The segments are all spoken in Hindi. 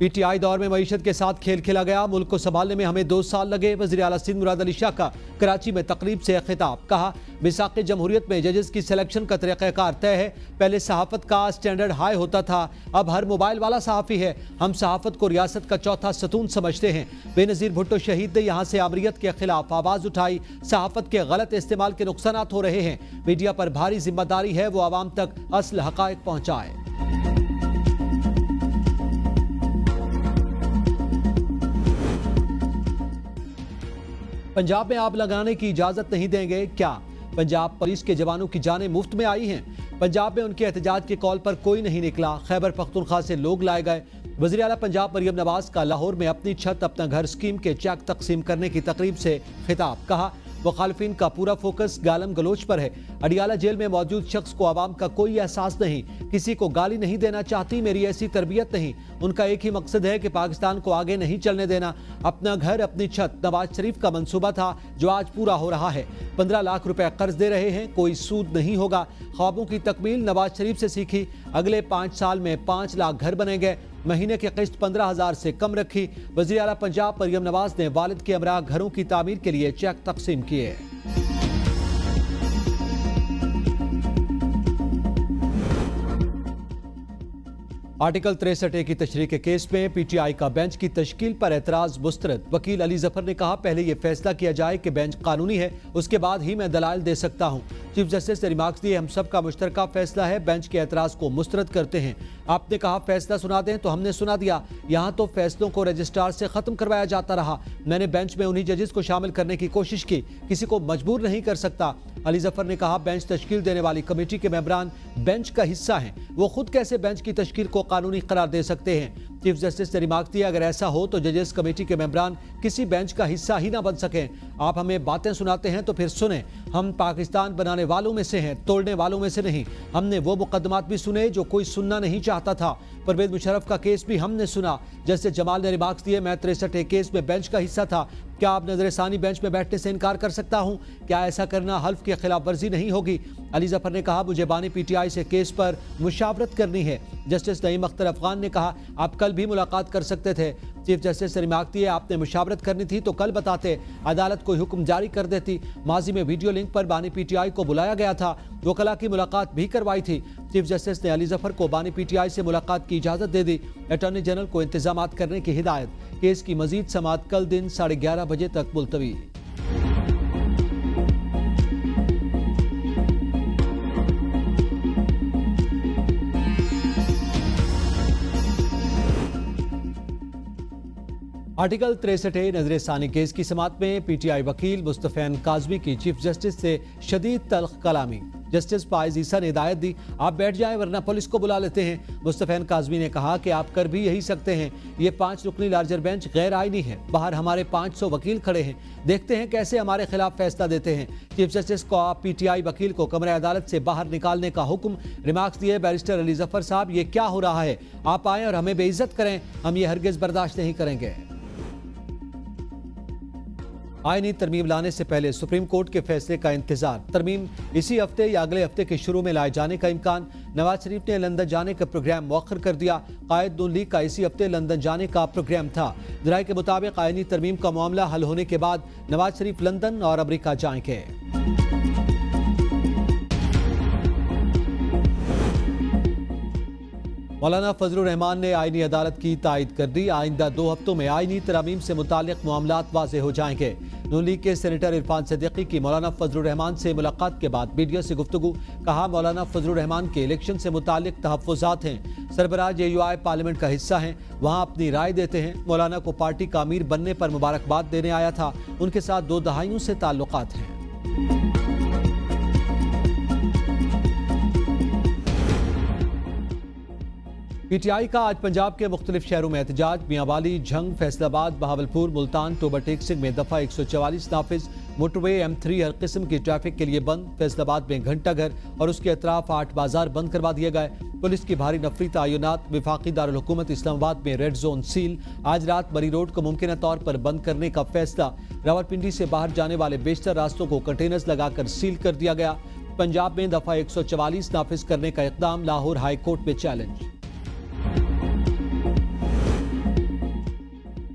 पीटीआई दौर में मईशत के साथ खेल खेला गया, मुल्क को संभालने में हमें 2 साल लगे। वज़ीर आला सिंध मुराद अली शाह का कराची में तकरीब से खिताब, कहा बिसाक़े जमहूरियत में जजेस की सिलेक्शन का तरीक़ाकार तय है। पहले सहाफ़त का स्टैंडर्ड हाई होता था, अब हर मोबाइल वाला सहाफ़ी है। हम सहाफ़त को रियासत का चौथा सतून समझते हैं। बेनज़ीर भुट्टो शहीद ने यहाँ से आमरीत के खिलाफ आवाज़ उठाई। सहाफ़त के गलत इस्तेमाल के नुकसानात हो रहे हैं, मीडिया पर भारी जिम्मेदारी है वो आवाम तक असल हक़ाइक़ पहुँचाए। पंजाब में आग लगाने की इजाजत नहीं देंगे क्या? पंजाब पुलिस के जवानों की जानें मुफ्त में आई हैं। पंजाब में उनके एहतजाज के कॉल पर कोई नहीं निकला। खैबर पख्तूनख्वा से लोग लाए गए। वज़ीर आला पंजाब मरियम नवाज का लाहौर में अपनी छत अपना घर स्कीम के चेक तकसीम करने की तकरीब से खिताब, कहा मुखालिफिन का पूरा फोकस गालम गलोच पर है। अडियाला जेल में मौजूद शख्स को आवाम का कोई एहसास नहीं, किसी को गाली नहीं देना चाहती, मेरी ऐसी तरबियत नहीं। उनका एक ही मकसद है कि पाकिस्तान को आगे नहीं चलने देना। अपना घर अपनी छत नवाज शरीफ का मंसूबा था जो आज पूरा हो रहा है। 15 लाख रुपए कर्ज दे रहे हैं, कोई सूद नहीं होगा। ख्वाबों की तकमील नवाज शरीफ से सीखी। अगले 5 साल में 5 लाख घर बनेंगे। महीने की किस्त 15,000 से कम रखी। वज़ीर आला पंजाब मरियम नवाज ने वालिद के हमरा घरों की तामीर के लिए चेक तकसीम किए। आर्टिकल 63A की तशरीह के केस में पीटीआई का बेंच की तश्कील पर एतराज मुस्तरद। वकील अली जफर ने कहा पहले यह फैसला किया जाए कि बेंच कानूनी है, उसके बाद ही मैं दलाइल दे सकता हूं। चीफ जस्टिस ने रिमार्क्स दिए हम सब का मुश्तरका फैसला है, बेंच के एतराज को मुस्तरद करते हैं। आपने कहा फैसला सुना दें तो हमने सुना दिया। यहाँ तो फैसलों को रजिस्ट्रार से खत्म करवाया जाता रहा। मैंने बेंच में उन्हीं जजेस को शामिल करने की कोशिश की, किसी को मजबूर नहीं कर सकता। अली जफर ने कहा बेंच तश्कील देने वाली कमेटी के मेंबरान बेंच का हिस्सा हैं, वो खुद कैसे बेंच की तश्कील को कानूनी करार दे सकते हैं। चीफ जस्टिस ने रिमार्क दिया अगर ऐसा हो तो जजेस कमेटी के मेंबरान किसी बेंच का हिस्सा ही ना बन सकें। आप हमें बातें सुनाते हैं तो फिर सुने। हम पाकिस्तान बनाने वालों में से हैं, तोड़ने वालों में से नहीं। हमने वो मुकदमात भी सुने जो कोई सुनना नहीं चाहता था। परवेज मुशर्रफ का केस भी हमने सुना। जस्टिस जमाल ने रिमार्क्स दिए मैं 63A केस में बेंच का हिस्सा था। क्या आप नजरसानी बेंच में बैठने से इनकार कर सकता हूं? क्या ऐसा करना हल्फ की खिलाफ वर्जी नहीं होगी? अली जफर ने कहा मुझे बानी पीटीआई से केस पर मुशावरत करनी है। जस्टिस नईम अख्तर अफगान ने कहा आप कल भी मुलाकात कर सकते थे। चीफ जस्टिस ने रिमार्क दिए आपने मुशावरत करनी थी तो कल बताते, अदालत कोई हुक्म जारी कर देती। माजी में वीडियो लिंक पर बानी पीटीआई को बुलाया गया था, वकला की मुलाकात भी करवाई थी। चीफ जस्टिस ने अली जफर को बानी पीटीआई से मुलाकात की इजाजत दे दी। अटॉर्नी जनरल को इंतजामात करने की हिदायत। केस की मजीद समाअत कल दिन 11:30 बजे तक मुलतवी। आर्टिकल 63A नजरसानी केस की समाअत में पीटीआई वकील मुस्तफैन काजमी की चीफ जस्टिस से शदीद तल्ख कलामी। जस्टिस फाइज ईसा ने हिदायत दी आप बैठ जाएं वरना पुलिस को बुला लेते हैं। मुस्तफैन काजमी ने कहा कि आप कर भी यही सकते हैं। ये 5 रुकनी लार्जर बेंच गैर आईनी है। बाहर हमारे 500 वकील खड़े हैं, देखते हैं कैसे हमारे खिलाफ फैसला देते हैं। चीफ जस्टिस को पीटीआई वकील को कमरे अदालत से बाहर निकालने का हुक्म। रिमार्क्स दिए बैरिस्टर अली जफर साहब ये क्या हो रहा है? आप आए और हमें बेइज्जत करें, हम ये हरगिज बर्दाश्त नहीं करेंगे। आईनी तरमीम लाने से पहले सुप्रीम कोर्ट के फैसले का इंतजार। तरमीम इसी हफ्ते या अगले हफ्ते के शुरू में लाए जाने का इम्कान। नवाज शरीफ ने लंदन जाने का प्रोग्राम मौखर कर दिया। कायद नून लीग का इसी हफ्ते लंदन जाने का प्रोग्राम था। जराये के मुताबिक आईनी तरमीम का मामला हल होने के बाद नवाज शरीफ लंदन और अमरीका जाएंगे। मौलाना फजलुर रहमान ने आईनी अदालत की तायद कर दी। आइंदा 2 हफ्तों में आईनी तरमीम से मुताल्लिक मामलात वाज़ेह हो जाएंगे। नून लीग के सेनेटर इरफान सिद्दीकी की मौलाना फजलुर रहमान से मुलाकात के बाद मीडिया से गुफ्तगू। कहा मौलाना फजलुर रहमान के इलेक्शन से मुताल्लिक तहफ़्फ़ुज़ात हैं। सरबराह AUI पार्लियामेंट का हिस्सा हैं, वहाँ अपनी राय देते हैं। मौलाना को पार्टी का अमीर बनने पर मुबारकबाद देने आया था। उनके साथ 2 दहाइयों से ताल्लुकात हैं। पीटीआई का आज पंजाब के मुख्तलिफ शहरों में एहतजाज। मियांवाली, झंग, फैसलाबाद, बहावलपुर, मुल्तान, टोबर टेक सिंह में दफा 144 नाफिज। मोटरवे M3 हर किस्म की ट्रैफिक के लिए बंद। फैसलाबाद में घंटाघर और उसके अतराफ 8 बाजार बंद करवा दिए गए। पुलिस की भारी नफरी तयनात। विफाकी दारुल हुकूमत इस्लामाबाद में रेड जोन सील। आज रात बरी रोड को मुमकिन तौर पर बंद करने का फैसला। रावलपिंडी से बाहर जाने वाले बेशतर रास्तों को कंटेनर्स लगाकर सील कर दिया गया। पंजाब में दफा 144 नाफिज करने का इकदाम। लाहौर हाई कोर्ट में चैलेंज।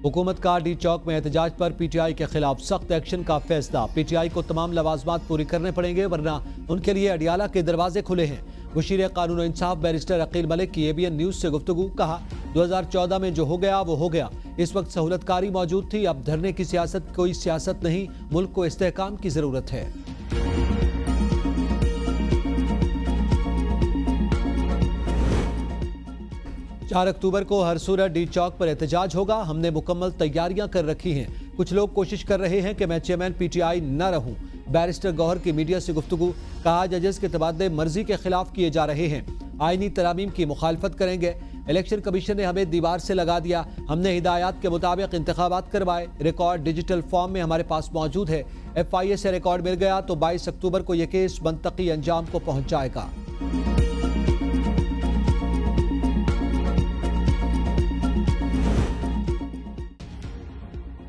हुकूमत का डी चौक में एहतजाज पर पीटीआई के खिलाफ सख्त एक्शन का फैसला। पीटीआई को तमाम लवाजमात पूरी करने पड़ेंगे वरना उनके लिए अडियाला के दरवाजे खुले हैं। मुशीर कानून और इंसाफ बैरिस्टर अकील मलिक की एबीएन न्यूज से गुफ्तगू। कहा 2014 में जो हो गया वो हो गया। इस वक्त सहूलतकारी मौजूद थी, अब धरने की सियासत कोई सियासत नहीं, मुल्क को इस्तेहकाम की जरूरत है। 4 अक्टूबर को हर सूरत डी चौक पर एहतजाज होगा। हमने मुकम्मल तैयारियां कर रखी हैं। कुछ लोग कोशिश कर रहे हैं कि मैं चेयरमैन पीटीआई न रहूं। बैरिस्टर गौहर की मीडिया से गुफ्तगू। कहा जजेस के तबादले मर्जी के खिलाफ किए जा रहे हैं, आईनी तरामीम की मुखालफत करेंगे। इलेक्शन कमीशन ने हमें दीवार से लगा दिया। हमने हिदायत के मुताबिक इंतखाबात करवाए। रिकॉर्ड डिजिटल फॉर्म में हमारे पास मौजूद है। FIA से रिकॉर्ड मिल गया तो 22 अक्टूबर को यह केस मंतकी अंजाम को पहुंच जाएगा।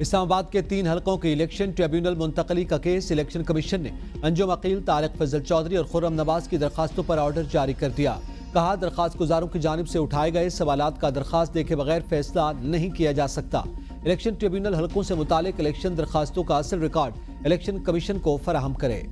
इस्लामाबाद के 3 हलकों के इलेक्शन ट्रिब्यूनल मुंतकली का केस इलेक्शन कमीशन ने अंजुम अकील, तारिक फजल चौधरी और खुर्रम नवाज की दरखास्तों पर ऑर्डर जारी कर दिया। कहा दरखास्त गुजारों की जानिब से उठाए गए सवालात का दरखास्त देखे बगैर फैसला नहीं किया जा सकता। इलेक्शन ट्रिब्यूनल हलकों से मुतालिक इलेक्शन दरखास्तों का असल रिकॉर्ड इलेक्शन कमीशन को फराहम करे।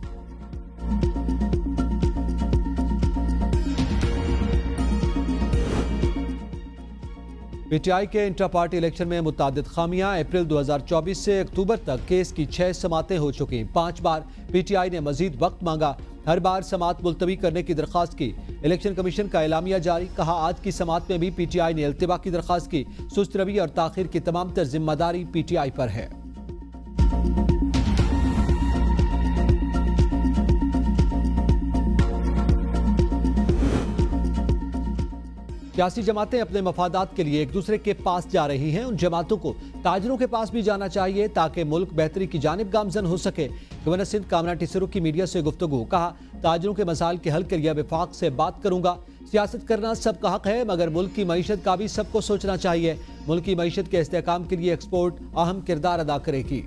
पीटीआई के इंट्रा पार्टी इलेक्शन में मुतादिद खामियां। अप्रैल 2024 से अक्टूबर तक केस की 6 समातें हो चुकी। 5 बार पीटीआई ने मजीद वक्त मांगा। हर बार समात मुलतवी करने की दरखास्त की। इलेक्शन कमीशन का एलामिया जारी। कहा आज की समात में भी पीटीआई ने इल्तिबा की दरखास्त की। सुस्त रवि और ताखिर की तमाम तर जिम्मेदारी पीटीआई पर है। सियासी जमातें अपने मफादात के लिए एक दूसरे के पास जा रही हैं। उन जमातों को ताजरों के पास भी जाना चाहिए ताकि मुल्क बेहतरी की जानिब गामजन हो सके। गवर्नर सिंध कामना टिसरू की मीडिया से गुफ्तगू। कहा ताजरों के मसाइल के हल के लिए विफाक से बात करूंगा। सियासत करना सबका हक है मगर मुल्क की मईशत का भी सबको सोचना चाहिए। मुल्क की मईशत के इस्तेहकाम के लिए एक्सपोर्ट अहम किरदार अदा करेगी।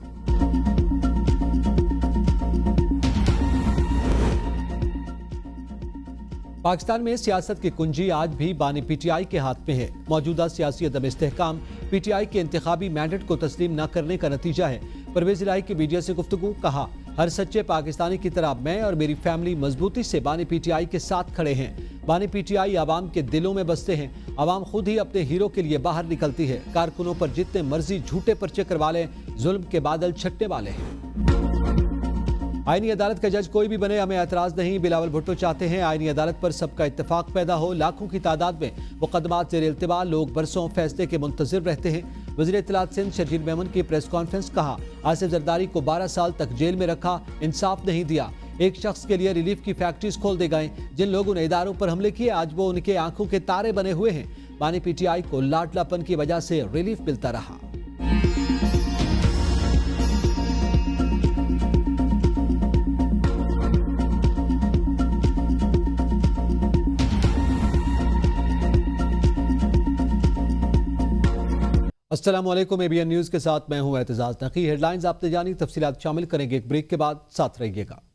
पाकिस्तान में सियासत की कुंजी आज भी बानी पीटीआई के हाथ में है। मौजूदा सियासी अदम इस्तेहकाम पीटीआई के इंतखाबी मैंडेट को तस्लीम न करने का नतीजा है। परवेज इलाही की मीडिया से गुफ्तगू। कहा हर सच्चे पाकिस्तानी की तरह मैं और मेरी फैमिली मजबूती से बानी पीटीआई के साथ खड़े हैं। बानी पीटीआई आवाम के दिलों में बसते हैं। आवाम खुद ही अपने हीरो के लिए बाहर निकलती है। कारकुनों पर जितने मर्जी झूठे पर्चे करवा लें, जुल्म के बादल छटने वाले हैं। आईनी अदालत का जज कोई भी बने, हमें एतराज नहीं। बिलावल भुट्टो चाहते हैं आईनी अदालत पर सबका इत्तेफाक पैदा हो। लाखों की तादाद में मुकदमात ज़ेर इल्तिबा, लोग बरसों फैसले के मुंतज़िर रहते हैं। वज़ीर इत्तलात सिंध शर्जील मेमन की प्रेस कॉन्फ्रेंस। कहा आसिफ जरदारी को 12 साल तक जेल में रखा, इंसाफ नहीं दिया। एक शख्स के लिए रिलीफ की फैक्ट्रीज खोल दे गए। जिन लोगों ने इदारों पर हमले किए आज वो उनके आंखों के तारे बने हुए हैं। बानी पीटीआई को लाडलापन की वजह से रिलीफ मिलता रहा। अस्सलामुअलैकुम, एबीएन न्यूज़ के साथ मैं हूं एतजाज नकी। हेडलाइंस आपने जानी, तफसीलात शामिल करेंगे एक ब्रेक के बाद। साथ रहिएगा।